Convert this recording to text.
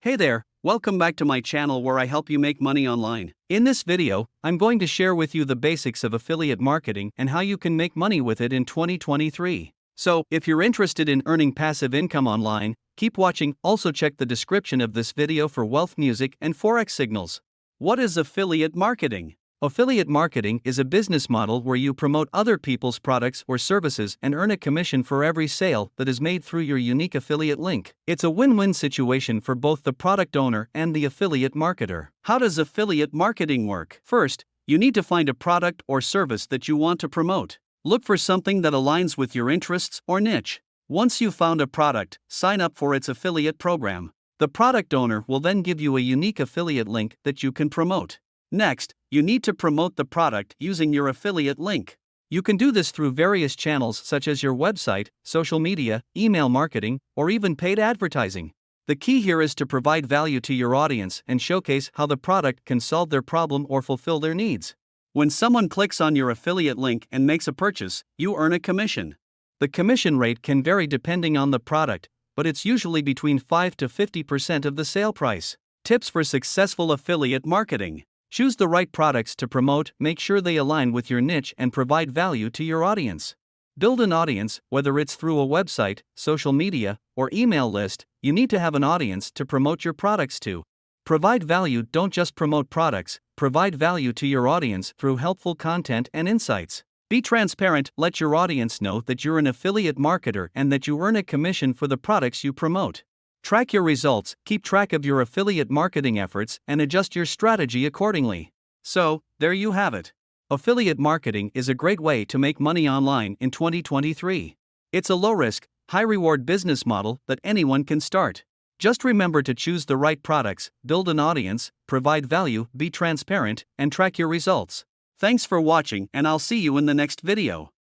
Hey there, welcome back to my channel where I help you make money online. In this video, I'm going to share with you the basics of affiliate marketing and how you can make money with it in 2023. So, if you're interested in earning passive income online, keep watching. Also check the description of this video for wealth music and forex signals. What is affiliate marketing? Affiliate marketing is a business model where you promote other people's products or services and earn a commission for every sale that is made through your unique affiliate link. It's a win-win situation for both the product owner and the affiliate marketer. How does affiliate marketing work? First, you need to find a product or service that you want to promote. Look for something that aligns with your interests or niche. Once you've found a product, sign up for its affiliate program. The product owner will then give you a unique affiliate link that you can promote. Next, you need to promote the product using your affiliate link. You can do this through various channels such as your website, social media, email marketing, or even paid advertising. The key here is to provide value to your audience and showcase how the product can solve their problem or fulfill their needs. When someone clicks on your affiliate link and makes a purchase, you earn a commission. The commission rate can vary depending on the product, but it's usually between 5 to 50% of the sale price. Tips for successful affiliate marketing. Choose the right products to promote, make sure they align with your niche and provide value to your audience. Build an audience, whether it's through a website, social media, or email list. You need to have an audience to promote your products to. Provide value. Don't just promote products, provide value to your audience through helpful content and insights. Be transparent, let your audience know that you're an affiliate marketer and that you earn a commission for the products you promote. Track your results, keep track of your affiliate marketing efforts, and adjust your strategy accordingly. So, there you have it. Affiliate marketing is a great way to make money online in 2023. It's a low-risk, high-reward business model that anyone can start. Just remember to choose the right products, build an audience, provide value, be transparent, and track your results. Thanks for watching, and I'll see you in the next video.